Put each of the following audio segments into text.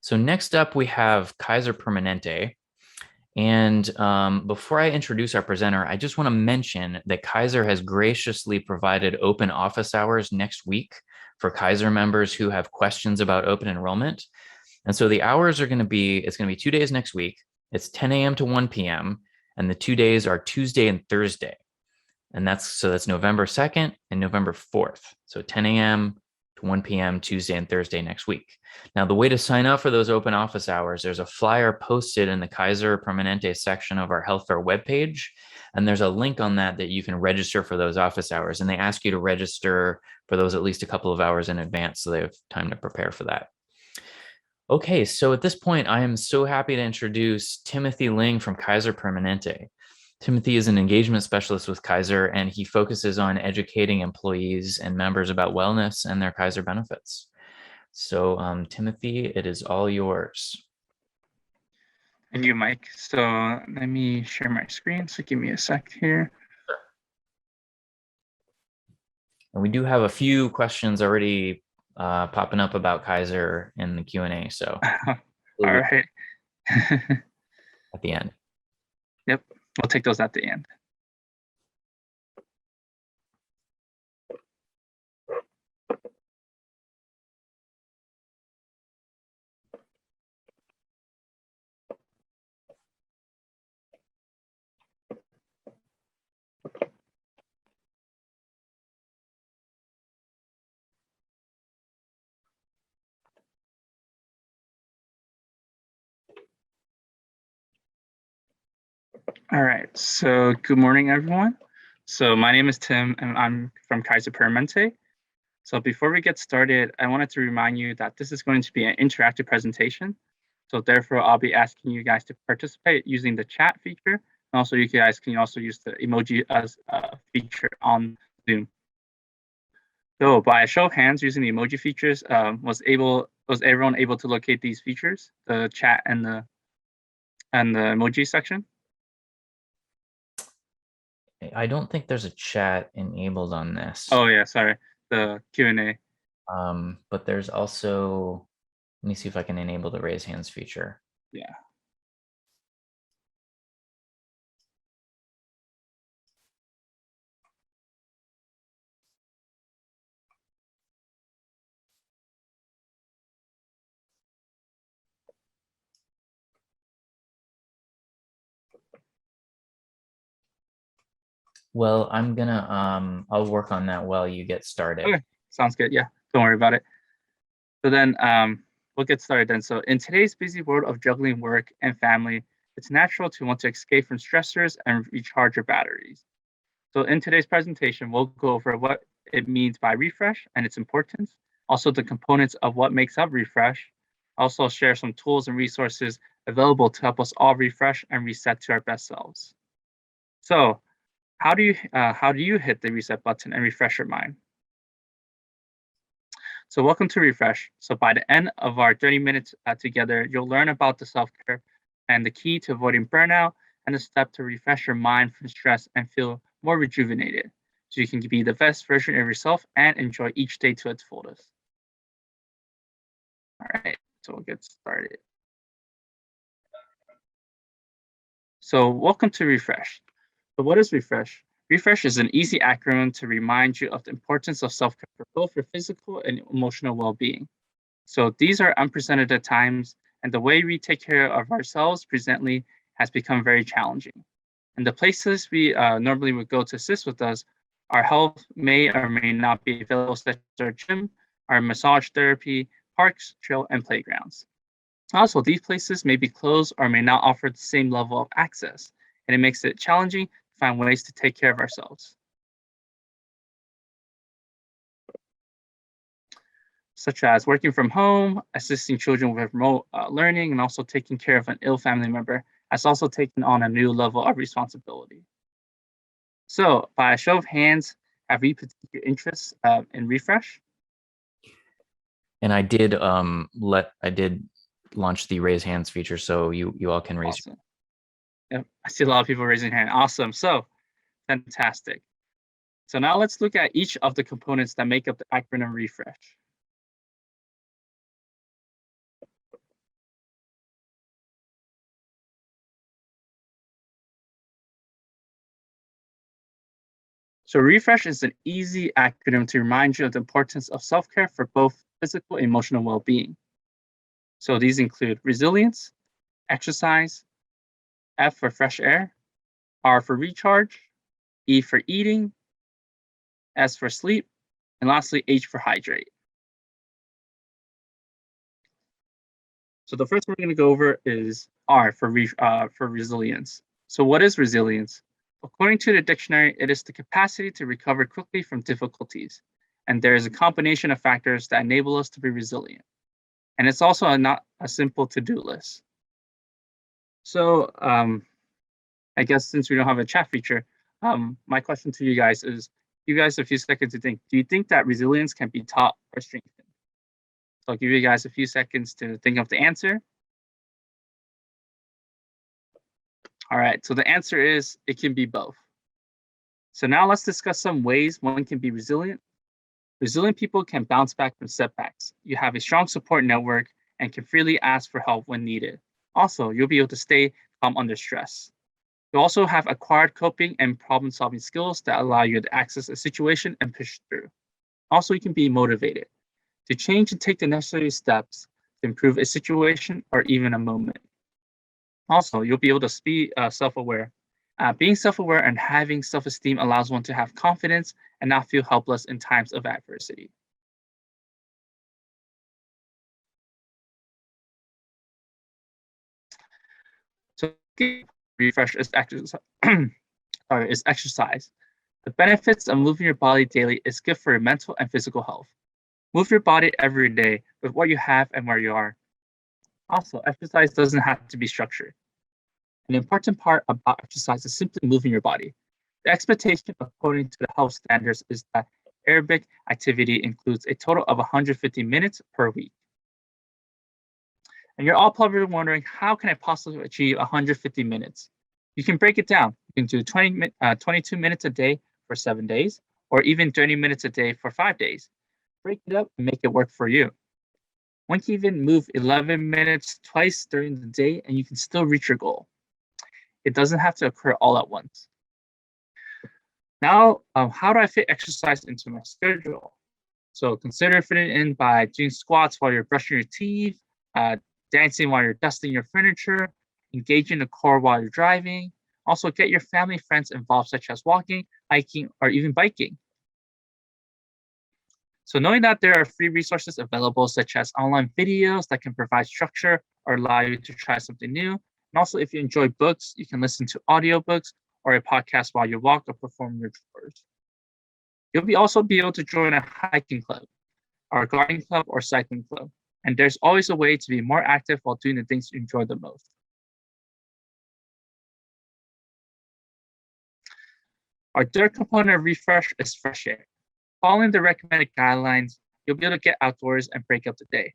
So next up, we have Kaiser Permanente. And before I introduce our presenter, I just want to mention that Kaiser has graciously provided open office hours next week for Kaiser members who have questions about open enrollment. And so the hours are going to be, it's going to be 2 days next week. It's 10 a.m. to 1 p.m. And the 2 days are Tuesday and Thursday. And that's November 2nd and November 4th. So 10 a.m. to 1 p.m. Tuesday and Thursday next week. Now, the way to sign up for those open office hours, there's a flyer posted in the Kaiser Permanente section of our health fair webpage. And there's a link on that you can register for those office hours. And they ask you to register for those at least a couple of hours in advance so they have time to prepare for that. Okay, so at this point, I am so happy to introduce Timothy Ling from Kaiser Permanente. Timothy is an engagement specialist with Kaiser, and he focuses on educating employees and members about wellness and their Kaiser benefits. So, Timothy, it is all yours. Thank you, Mike. So let me share my screen. So give me a sec here. And we do have a few questions already popping up about Kaiser in the Q&A. So, all right. At the end. Yep, we'll take those at the end. All right, so good morning, everyone. So my name is Tim, and I'm from Kaiser Permanente. So before we get started, I wanted to remind you that this is going to be an interactive presentation. So therefore, I'll be asking you guys to participate using the chat feature. And also, you guys can also use the emoji as a feature on Zoom. So by a show of hands, using the emoji features, was everyone able to locate these features, the chat and the emoji section? I don't think there's a chat enabled on this. Oh yeah, sorry, the Q&A. But there's also, let me see if I can enable the raise hands feature. Yeah. Well, I'm gonna I'll work on that while you get started. Okay, sounds good. Yeah, don't worry about it. So then we'll get started then. So in today's busy world of juggling work and family, it's natural to want to escape from stressors and recharge your batteries. So in today's presentation, we'll go over what it means by refresh and its importance, also the components of what makes up refresh, also share some tools and resources available to help us all refresh and reset to our best selves. So how do you hit the reset button and refresh your mind? So welcome to Refresh. So by the end of our 30 minutes together, you'll learn about the self-care and the key to avoiding burnout and the step to refresh your mind from stress and feel more rejuvenated so you can be the best version of yourself and enjoy each day to its fullest. All right, so we'll get started. So welcome to Refresh. So what is Refresh? Refresh is an easy acronym to remind you of the importance of self-care for both your physical and emotional well-being. So these are unprecedented times, and the way we take care of ourselves presently has become very challenging. And the places we normally would go to assist with us, our health may or may not be available, such as our gym, our massage therapy, parks, trail, and playgrounds. Also, these places may be closed or may not offer the same level of access, and it makes it challenging to find ways to take care of ourselves. Such as working from home, assisting children with remote learning, and also taking care of an ill family member has also taken on a new level of responsibility. So, by a show of hands, have you particular interests in refresh? And I did launch the raise hands feature, so you all can raise. Awesome. Yep, I see a lot of people raising hand. Awesome. So, fantastic. So now let's look at each of the components that make up the acronym refresh. So refresh is an easy acronym to remind you of the importance of self-care for both physical and emotional well-being. So these include resilience, exercise, F for fresh air, R for recharge, E for eating, S for sleep, and lastly, H for hydrate. So the first one we're going to go over is R for resilience. So what is resilience? According to the dictionary, it is the capacity to recover quickly from difficulties. And there is a combination of factors that enable us to be resilient. And it's also not a simple to-do list. So I guess since we don't have a chat feature, my question to you guys is, you guys a few seconds to think, do you think that resilience can be taught or strengthened? So I'll give you guys a few seconds to think of the answer. All right, so the answer is it can be both. So now let's discuss some ways one can be resilient. Resilient people can bounce back from setbacks. You have a strong support network and can freely ask for help when needed. Also, you'll be able to stay calm under stress. You also have acquired coping and problem-solving skills that allow you to access a situation and push through. Also, you can be motivated to change and take the necessary steps to improve a situation or even a moment. Also, you'll be able to be self-aware. Being self-aware and having self-esteem allows one to have confidence and not feel helpless in times of adversity. So refresh is exercise. Is exercise. The benefits of moving your body daily is good for your mental and physical health. Move your body every day with what you have and where you are. Also, exercise doesn't have to be structured. An important part about exercise is simply moving your body. The expectation according to the health standards is that aerobic activity includes a total of 150 minutes per week. And you're all probably wondering, how can I possibly achieve 150 minutes? You can break it down. You can do 22 minutes a day for 7 days, or even 30 minutes a day for 5 days. Break it up and make it work for you. One can even move 11 minutes twice during the day, and you can still reach your goal. It doesn't have to occur all at once. Now, how do I fit exercise into my schedule? So consider fitting in by doing squats while you're brushing your teeth, dancing while you're dusting your furniture, engaging the core while you're driving. Also, get your family friends involved, such as walking, hiking, or even biking. So knowing that there are free resources available, such as online videos that can provide structure or allow you to try something new. And also, if you enjoy books, you can listen to audiobooks or a podcast while you walk or perform your chores. You'll also be able to join a hiking club, or a gardening club, or cycling club. And there's always a way to be more active while doing the things you enjoy the most. Our third component of refresh is fresh air. Following the recommended guidelines, you'll be able to get outdoors and break up the day.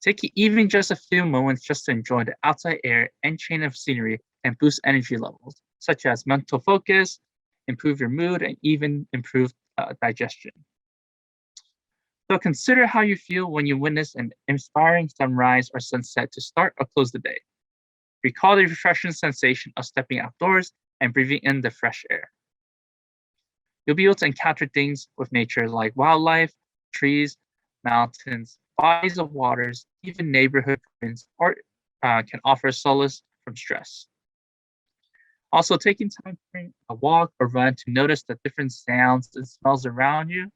Take even just a few moments just to enjoy the outside air and change of scenery and boost energy levels, such as mental focus, improve your mood, and even improve digestion. So consider how you feel when you witness an inspiring sunrise or sunset to start or close the day. Recall the refreshing sensation of stepping outdoors and breathing in the fresh air. You'll be able to encounter things with nature like wildlife, trees, mountains, bodies of waters, even neighborhood gardens, or can offer solace from stress. Also, taking time during a walk or run to notice the different sounds and smells around you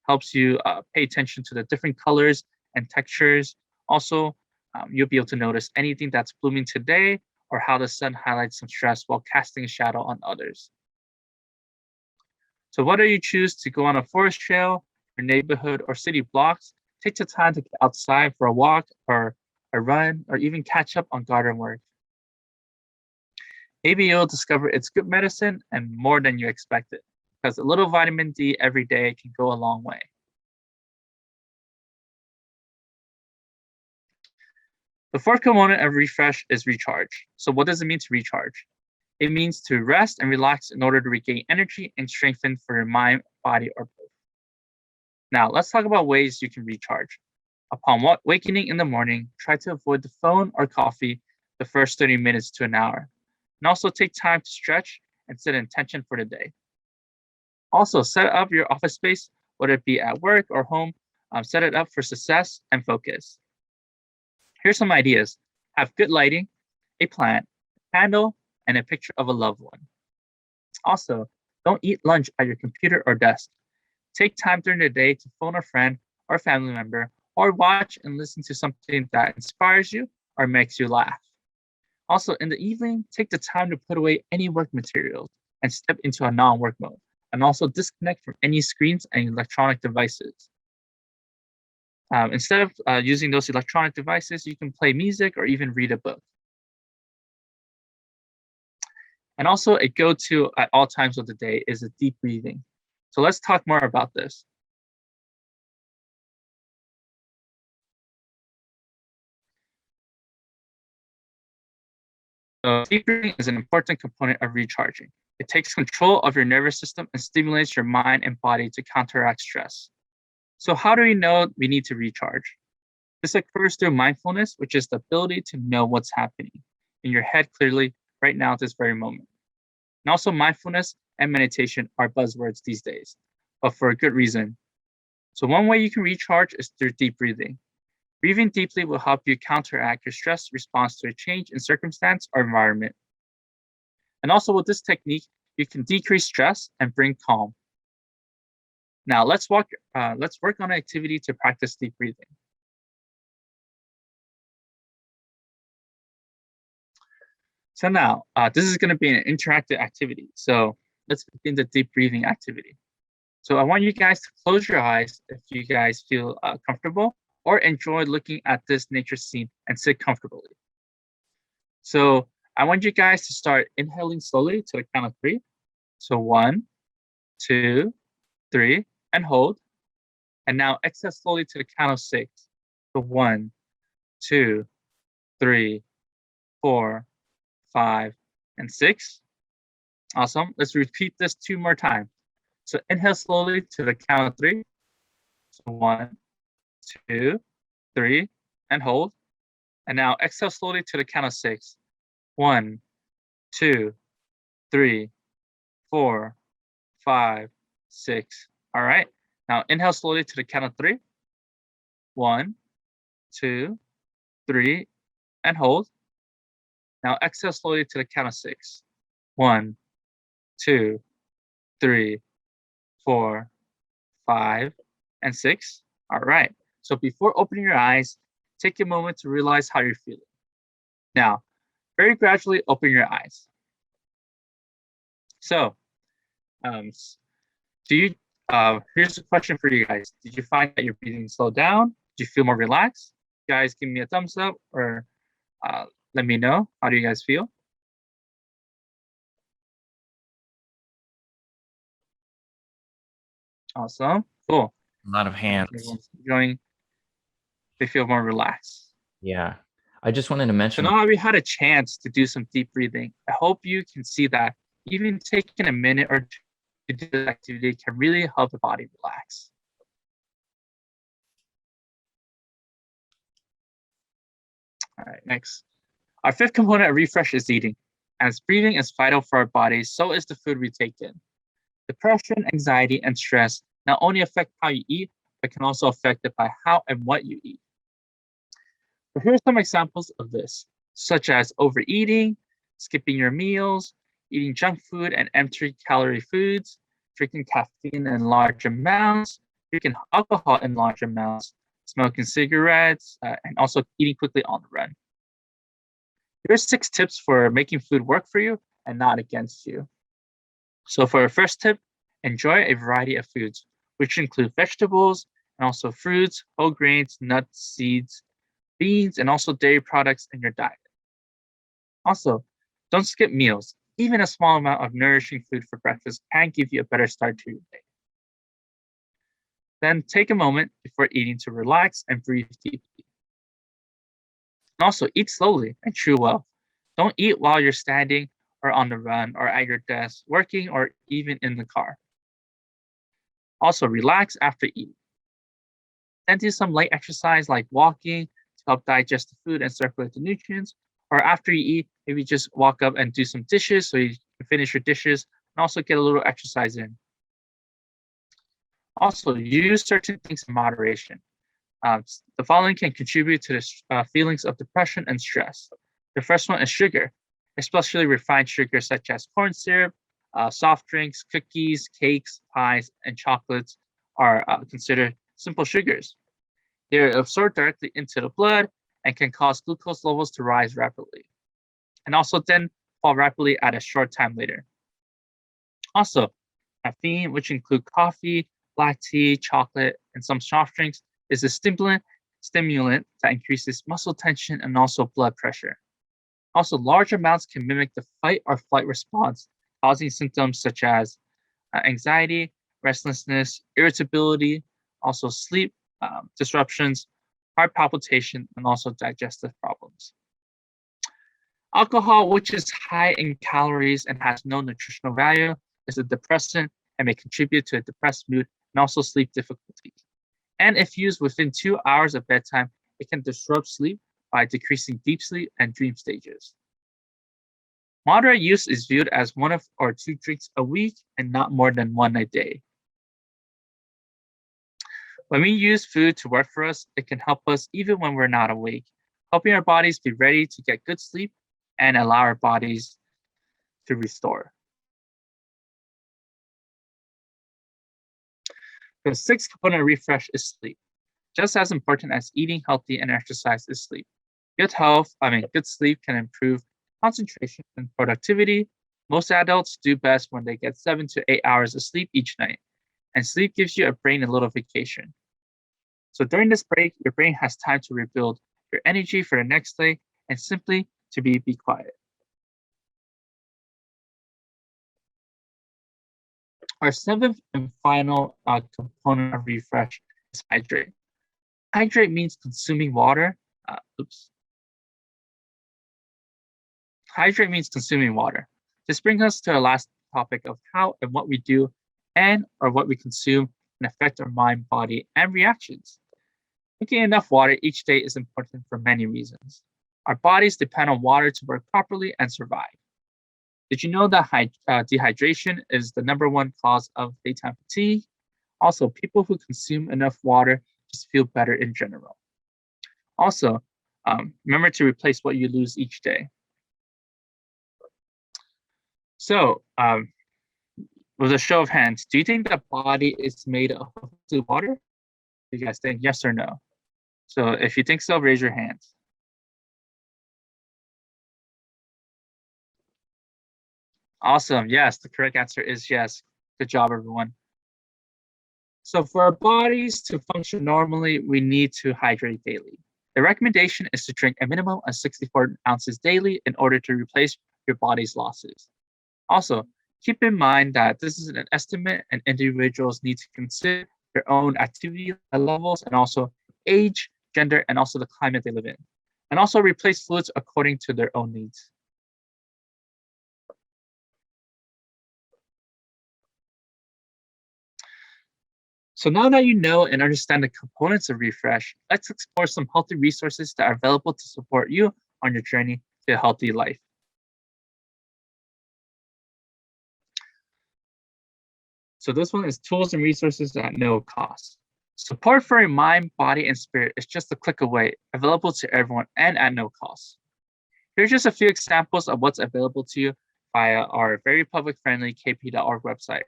helps you pay attention to the different colors and textures. Also, you'll be able to notice anything that's blooming today or how the sun highlights some stress while casting a shadow on others. So whether you choose to go on a forest trail, your neighborhood, or city blocks, take the time to get outside for a walk or a run, or even catch up on garden work. Maybe you'll discover it's good medicine and more than you expected, because a little vitamin D every day can go a long way. The fourth component of refresh is recharge. So what does it mean to recharge? It means to rest and relax in order to regain energy and strengthen for your mind, body, or both. Now, let's talk about ways you can recharge. Upon wakening in the morning, try to avoid the phone or coffee the first 30 minutes to an hour. And also take time to stretch and set an intention for the day. Also, set up your office space, whether it be at work or home. Set it up for success and focus. Here's some ideas. Have good lighting, a plant, a candle, and a picture of a loved one. Also, don't eat lunch at your computer or desk. Take time during the day to phone a friend or family member, or watch and listen to something that inspires you or makes you laugh. Also, in the evening, take the time to put away any work materials and step into a non-work mode, and also disconnect from any screens and electronic devices. Instead of using those electronic devices, you can play music or even read a book. And also a go-to at all times of the day is a deep breathing. So let's talk more about this. So deep breathing is an important component of recharging. It takes control of your nervous system and stimulates your mind and body to counteract stress. So how do we know we need to recharge? This occurs through mindfulness, which is the ability to know what's happening in your head clearly right now at this very moment. And also mindfulness and meditation are buzzwords these days, but for a good reason. So one way you can recharge is through deep breathing. Breathing deeply will help you counteract your stress response to a change in circumstance or environment. And also with this technique, you can decrease stress and bring calm. Now let's work on an activity to practice deep breathing. So now, this is going to be an interactive activity. So let's begin the deep breathing activity. So I want you guys to close your eyes if you guys feel comfortable or enjoy looking at this nature scene and sit comfortably. So I want you guys to start inhaling slowly to the count of 3. So 1, 2, 3, and hold. And now exhale slowly to the count of 6. So 1, 2, 3, 4, 5, and 6. Awesome. Let's repeat this 2 more times. So inhale slowly to the count of 3. So 1, 2, 3, and hold. And now exhale slowly to the count of 6. 1, 2, 3, 4, 5, 6. All right. Now inhale slowly to the count of 3. 1, 2, 3, and hold. Now exhale slowly to the count of 6. 1, 2, 3, 4, 5, and 6. All right. So before opening your eyes, take a moment to realize how you're feeling. Now, very gradually open your eyes. So, here's a question for you guys. Did you find that your breathing slowed down? Did you feel more relaxed? Guys, give me a thumbs up or let me know. How do you guys feel? Awesome. Cool. A lot of hands. Everyone's enjoying. They feel more relaxed. Yeah. I just wanted to So mention. now we had a chance to do some deep breathing. I hope you can see that even taking a minute or two to do this activity can really help the body relax. All right, next. Our fifth component of refresh is eating. As breathing is vital for our bodies, so is the food we take in. Depression, anxiety, and stress not only affect how you eat, but can also affect it by how and what you eat. So here are some examples of this, such as overeating, skipping your meals, eating junk food and empty calorie foods, drinking caffeine in large amounts, drinking alcohol in large amounts, smoking cigarettes, and also eating quickly on the run. Here's 6 tips for making food work for you and not against you. So for our first tip, enjoy a variety of foods, which include vegetables and also fruits, whole grains, nuts, seeds, beans, and also dairy products in your diet. Also, don't skip meals. Even a small amount of nourishing food for breakfast can give you a better start to your day. Then take a moment before eating to relax and breathe deeply. And also eat slowly and chew well. Don't eat while you're standing or on the run or at your desk, working, or even in the car. Also relax after eating. Then do some light exercise like walking to help digest the food and circulate the nutrients. Or after you eat, maybe just walk up and do some dishes so you can finish your dishes and also get a little exercise in. Also, use certain things in moderation. The following can contribute to the feelings of depression and stress. The first one is sugar, especially refined sugar such as corn syrup, soft drinks, cookies, cakes, pies, and chocolates are considered simple sugars. They're absorbed directly into the blood and can cause glucose levels to rise rapidly, and also then fall rapidly at a short time later. Also, caffeine, which include coffee, black tea, chocolate, and some soft drinks, is a stimulant that increases muscle tension and also blood pressure. Also, large amounts can mimic the fight or flight response, causing symptoms such as anxiety, restlessness, irritability, also sleep disruptions, heart palpitation, and also digestive problems. Alcohol, which is high in calories and has no nutritional value, is a depressant and may contribute to a depressed mood and also sleep difficulties. And if used within 2 hours of bedtime, it can disrupt sleep by decreasing deep sleep and dream stages. Moderate use is viewed as 1 or 2 drinks a week and not more than 1 a day. When we use food to work for us, it can help us even when we're not awake, helping our bodies be ready to get good sleep and allow our bodies to restore. The sixth component of refresh is sleep. Just as important as eating healthy and exercise is sleep. Good sleep can improve concentration and productivity. Most adults do best when they get 7 to 8 hours of sleep each night, and sleep gives you a brain a little vacation. So during this break, your brain has time to rebuild your energy for the next day and simply to be quiet. Our seventh and final component of refresh is hydrate. Hydrate means consuming water. Hydrate means consuming water. This brings us to the last topic of how and what we do and or what we consume can affect our mind, body, and reactions. Drinking enough water each day is important for many reasons. Our bodies depend on water to work properly and survive. Did you know that dehydration is the #1 cause of daytime fatigue? Also, people who consume enough water just feel better in general. Also, remember to replace what you lose each day. So, with a show of hands, do you think the body is made of water? Do you guys think yes or no? So if you think so, raise your hands. Awesome. Yes, the correct answer is yes. Good job, everyone. So for our bodies to function normally, we need to hydrate daily. The recommendation is to drink a minimum of 64 ounces daily in order to replace your body's losses. Also, keep in mind that this is an estimate and individuals need to consider their own activity levels and also age, gender, and also the climate they live in. And also replace fluids according to their own needs. So now that you know and understand the components of refresh, let's explore some healthy resources that are available to support you on your journey to a healthy life. So this one is tools and resources at no cost. Support for your mind, body, and spirit is just a click away, available to everyone and at no cost. Here's just a few examples of what's available to you via our very public-friendly kp.org website.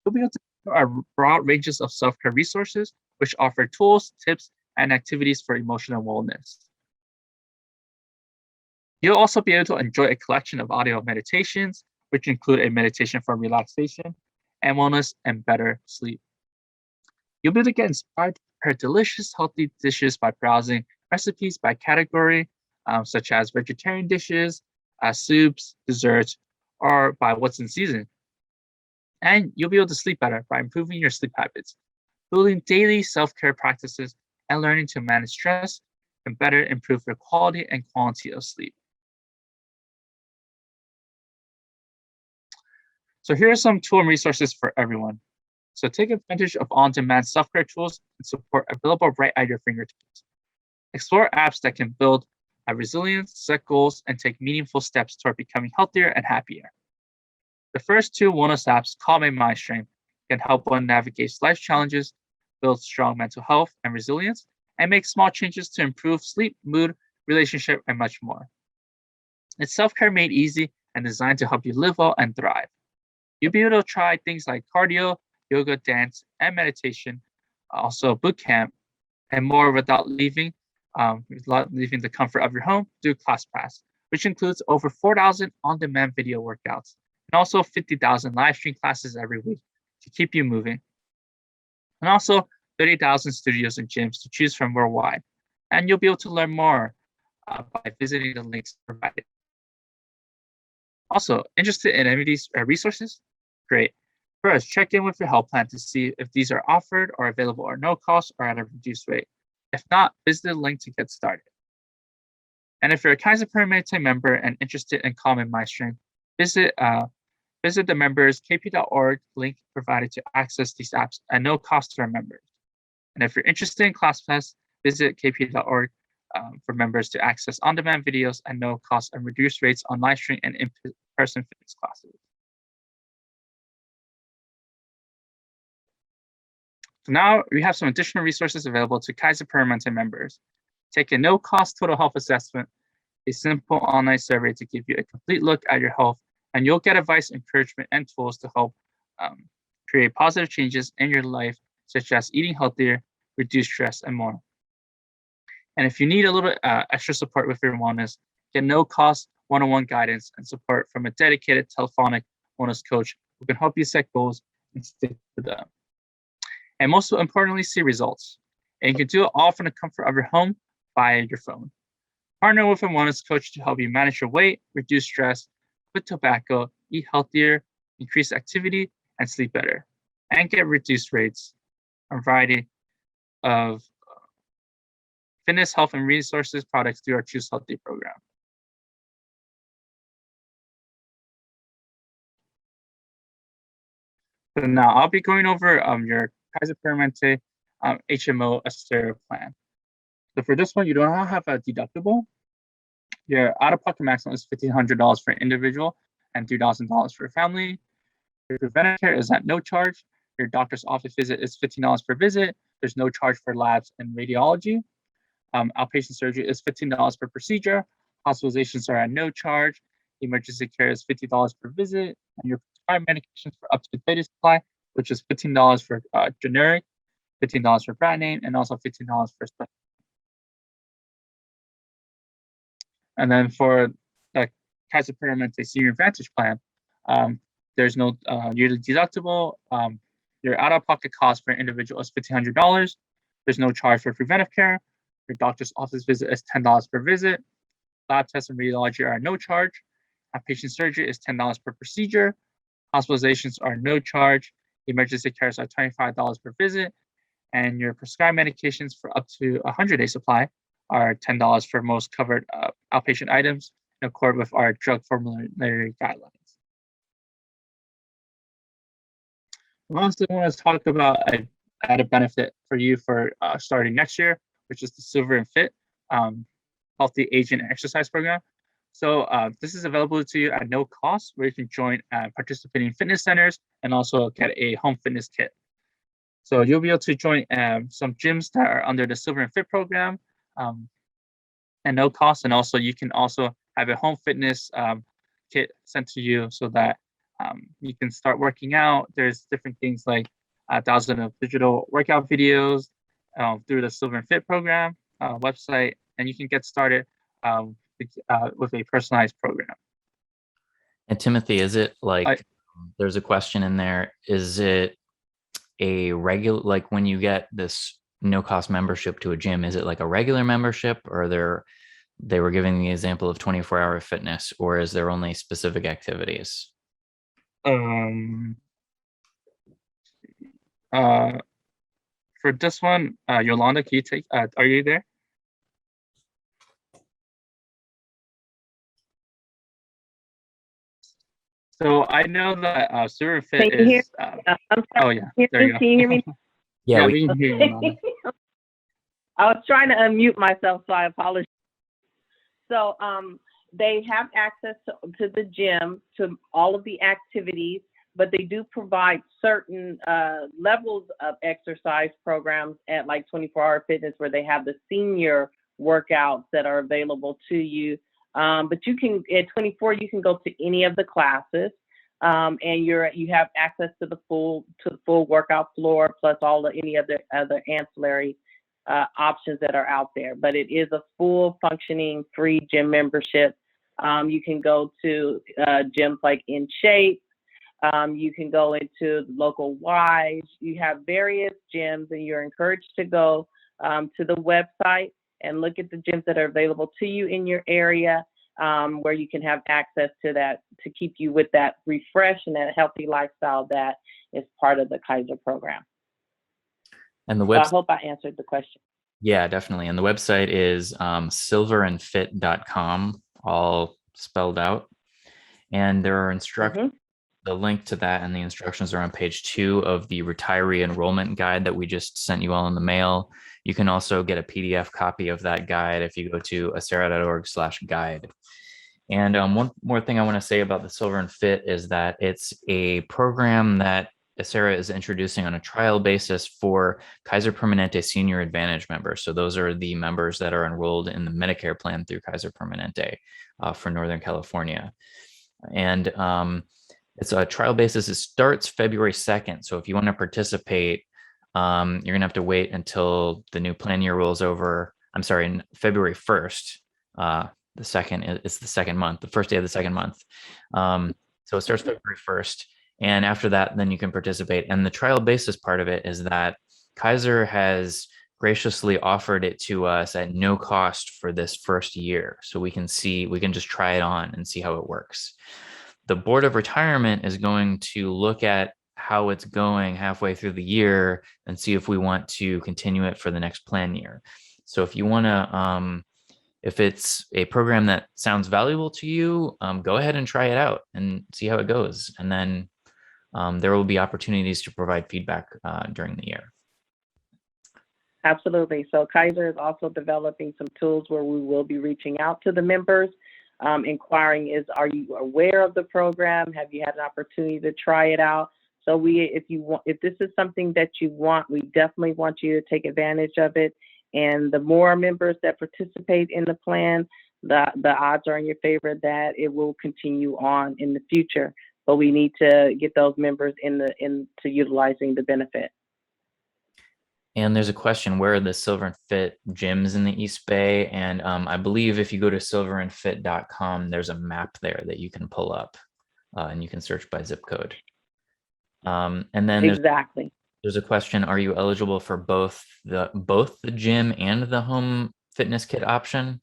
You'll be able to our broad ranges of self-care resources, which offer tools, tips, and activities for emotional wellness. You'll also be able to enjoy a collection of audio meditations, which include a meditation for relaxation and wellness and better sleep. You'll be able to get inspired to prepare delicious, healthy dishes by browsing recipes by category, such as vegetarian dishes, soups, desserts, or by what's in season. And you'll be able to sleep better by improving your sleep habits, building daily self-care practices, and learning to manage stress can better improve your quality and quantity of sleep. So here are some tool and resources for everyone. So take advantage of on-demand self-care tools and support available right at your fingertips. Explore apps that can build resilience, set goals, and take meaningful steps toward becoming healthier and happier. The first two wellness apps, Calm and Mind Strength, can help one navigate life challenges, build strong mental health and resilience, and make small changes to improve sleep, mood, relationship, and much more. It's self-care made easy and designed to help you live well and thrive. You'll be able to try things like cardio, yoga, dance, and meditation, also boot camp, and more without leaving the comfort of your home through ClassPass, which includes over 4,000 on-demand video workouts and also 50,000 live stream classes every week to keep you moving. And also 30,000 studios and gyms to choose from worldwide. And you'll be able to learn more by visiting the links provided. Also, interested in any of these resources? Great. First, check in with your health plan to see if these are offered or available at no cost or at a reduced rate. If not, visit the link to get started. And if you're a Kaiser Permanente member and interested in Common My Strength, visit the members kp.org link provided to access these apps at no cost to our members. And if you're interested in ClassPass, visit kp.org for members to access on-demand videos at no cost and reduced rates on live stream and in-person fitness classes. So now we have some additional resources available to Kaiser Permanente members. Take a no-cost total health assessment, a simple online survey to give you a complete look at your health, and you'll get advice, encouragement, and tools to help create positive changes in your life, such as eating healthier, reduce stress, and more. And if you need a little extra support with your wellness, get no-cost one-on-one guidance and support from a dedicated telephonic wellness coach who can help you set goals and stick to them. And most importantly, see results. And you can do it all from the comfort of your home via your phone. Partner with a wellness coach to help you manage your weight, reduce stress, quit tobacco, eat healthier, increase activity, and sleep better. And get reduced rates on a variety of fitness, health, and resources products through our Choose Healthy program. So now I'll be going over your Kaiser Permanente Hmo Ester Plan. So for this one, you don't have a deductible. Your out-of-pocket maximum is $1,500 for an individual and $3,000 for a family. Your preventive care is at no charge. Your doctor's office visit is $15 per visit. There's no charge for labs and radiology. Outpatient surgery is $15 per procedure. Hospitalizations are at no charge. Emergency care is $50 per visit. And your prescribed medications for up to daily supply, which is $15 for generic, $15 for brand name, and also $15 for special. And then for the Kaiser Permanente Senior Advantage Plan, there's no yearly deductible. Your out-of-pocket cost for an individual is $1,500. There's no charge for preventive care. Your doctor's office visit is $10 per visit. Lab tests and radiology are no charge. Outpatient surgery is $10 per procedure. Hospitalizations are no charge. Emergency cares are $25 per visit. And your prescribed medications for up to a 100-day supply are $10 for most covered outpatient items in accord with our drug formulary guidelines. We also want to talk about an added benefit for you for starting next year, which is the Silver and Fit Healthy Aging and Exercise Program. So this is available to you at no cost, where you can join participating fitness centers and also get a home fitness kit. So you'll be able to join some gyms that are under the Silver and Fit program at no cost. And also you can also have a home fitness kit sent to you so that you can start working out. There's different things like 1,000 of digital workout videos through the Silver and Fit program website, and you can get started with a personalized program. And Timothy, is it like there's a question in there? Is it a regular, like when you get this no cost membership to a gym, is it like a regular membership, or they were giving the example of 24-hour fitness, or is there only specific activities? For this one, Yolanda, can you take, are you there? So I know that Silver Fit is. Oh yeah, there you go. Can you hear me? Yeah, we can hear you, Yolanda. I was trying to unmute myself, so I apologize. So they have access to the gym, to all of the activities. but they do provide certain levels of exercise programs at like 24-hour fitness, where they have the senior workouts that are available to you. But you can, at 24, you can go to any of the classes, and you have access to the full workout floor, plus any other ancillary options that are out there. But it is a full functioning free gym membership. You can go to gyms like In Shape. You can go into local Wise. You have various gyms, and you're encouraged to go to the website and look at the gyms that are available to you in your area, where you can have access to that, to keep you with that refresh and that healthy lifestyle that is part of the Kaiser program. And the So I website, hope I answered the question. yeah, definitely. And the website is silverandfit.com, all spelled out. And there are instructions. The link to that and the instructions are on page 2 of the retiree enrollment guide that we just sent you all in the mail. You can also get a PDF copy of that guide if you go to acera.org/guide. And one more thing I want to say about the Silver and Fit is that it's a program that Acera is introducing on a trial basis for Kaiser Permanente Senior Advantage members. So those are the members that are enrolled in the Medicare plan through Kaiser Permanente for Northern California. And it's a trial basis. It starts February 2nd. So if you want to participate, you're going to have to wait until the new plan year rolls over. I'm sorry, February 1st. The second is the second month, the first day of the second month. So it starts February 1st. And after that, then you can participate. And the trial basis part of it is that Kaiser has graciously offered it to us at no cost for this first year. So we can just try it on and see how it works. The Board of Retirement is going to look at how it's going halfway through the year and see if we want to continue it for the next plan year. So if you want to, if it's a program that sounds valuable to you, go ahead and try it out and see how it goes. And then there will be opportunities to provide feedback during the year. Absolutely. So Kaiser is also developing some tools where we will be reaching out to the members, inquiring are you aware of the program? Have you had an opportunity to try it out? So if this is something that you want, we definitely want you to take advantage of it. And the more members that participate in the plan, the odds are in your favor that it will continue on in the future. But we need to get those members into utilizing the benefit. And there's a question, where are the Silver and Fit gyms in the East Bay? And I believe if you go to silverandfit.com, there's a map there that you can pull up and you can search by zip code. And then there's a question, are you eligible for both the gym and the home fitness kit option?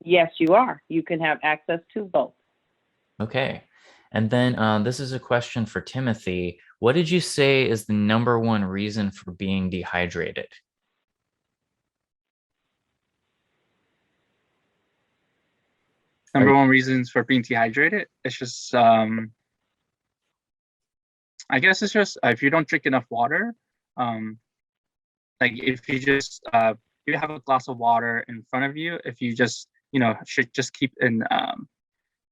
Yes, you are. You can have access to both. Okay. And then this is a question for Timothy. What did you say is the #1 reason for being dehydrated? Number one reasons for being dehydrated, it's just, I guess it's just if you don't drink enough water, like if you just, you have a glass of water in front of you, if you just, should just keep in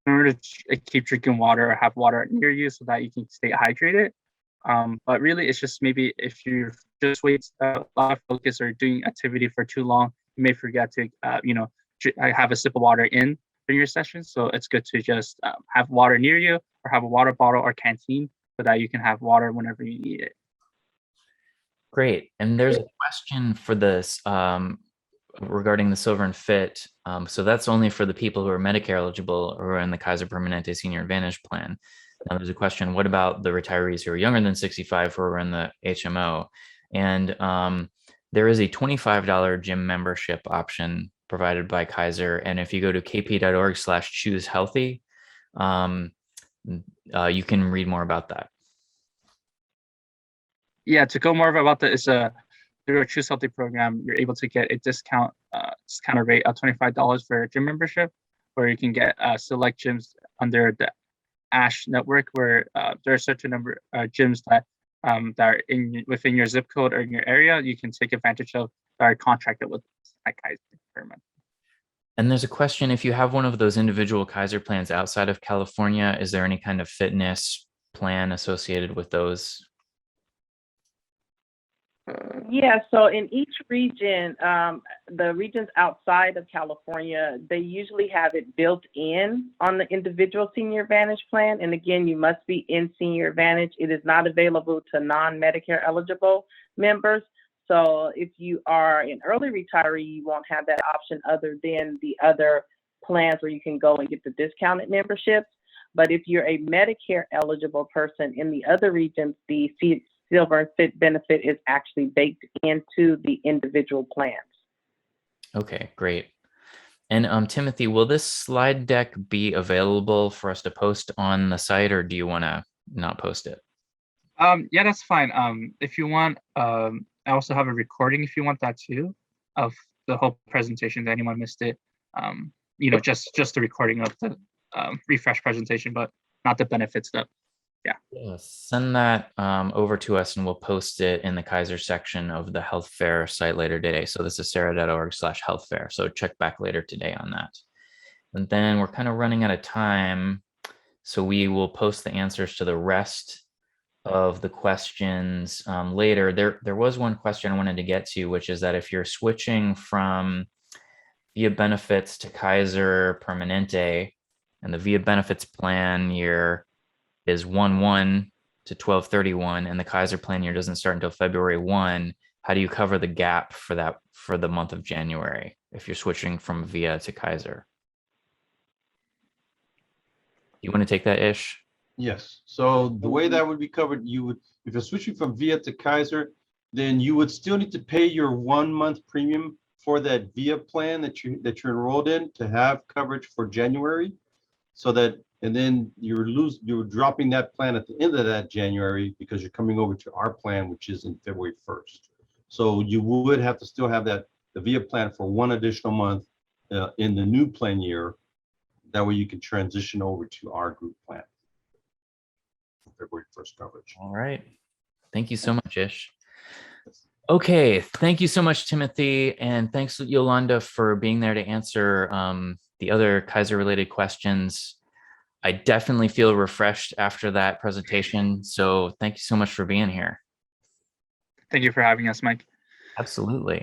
order to keep drinking water or have water near you so that you can stay hydrated. But really, it's just maybe if you just wait a lot of focus or doing activity for too long, you may forget to, have a sip of water in during your session. So it's good to just have water near you or have a water bottle or canteen so that you can have water whenever you need it. Great. And there's a question for this regarding the Silver and Fit. So that's only for the people who are Medicare eligible or are in the Kaiser Permanente Senior Advantage plan. Now there's a question, what about the retirees who are younger than 65 who are in the HMO? And there is a $25 gym membership option provided by Kaiser. And if you go to kp.org/choose healthy, you can read more about that. Yeah, to go more about that, through a Choose Healthy program, you're able to get a discounted rate of $25 for a gym membership, where you can get select gyms under the ASH network, where there are a certain number of gyms that are within your zip code or in your area. You can take advantage of that are contracted with Kaiser Permanente. And there's a question, if you have one of those individual Kaiser plans outside of California, is there any kind of fitness plan associated with those? Yeah, so in each region, the regions outside of California, they usually have it built in on the individual Senior Advantage plan. And again, you must be in Senior Advantage. It is not available to non-Medicare eligible members. So if you are an early retiree, you won't have that option other than the other plans where you can go and get the discounted memberships. But if you're a Medicare eligible person in the other regions, the Silver and Fit benefit is actually baked into the individual plans. Okay, great. And Timothy, will this slide deck be available for us to post on the site, or do you want to not post it? Yeah, that's fine. If you want, I also have a recording if you want that too, of the whole presentation. If anyone missed it, just the recording of the refresh presentation, but not the benefits stuff. Yeah, send that over to us and we'll post it in the Kaiser section of the health fair site later today. So this is sarah.org/health fair. So check back later today on that. And then we're kind of running out of time. So we will post the answers to the rest of the questions later. There was one question I wanted to get to, which is that if you're switching from via benefits to Kaiser Permanente, and the via benefits plan year is 1/1 to 12/31, and the Kaiser plan year doesn't start until February 1, how do you cover the gap for that for the month of January if you're switching from via to Kaiser? You want to take that, Ish? Yes. So the way that would be covered, you would, if you're switching from VIA to Kaiser, then you would still need to pay your 1 month premium for that VIA plan that you're enrolled in to have coverage for January. So that, and then you're dropping that plan at the end of that January because you're coming over to our plan, which is in February 1st. So you would have to still have the VIA plan for 1 additional month in the new plan year. That way you can transition over to our group plan. February 1st coverage. All right. Thank you so much, Ish. Okay. Thank you so much, Timothy. And thanks, Yolanda, for being there to answer the other Kaiser related questions. I definitely feel refreshed after that presentation. So thank you so much for being here. Thank you for having us, Mike. Absolutely.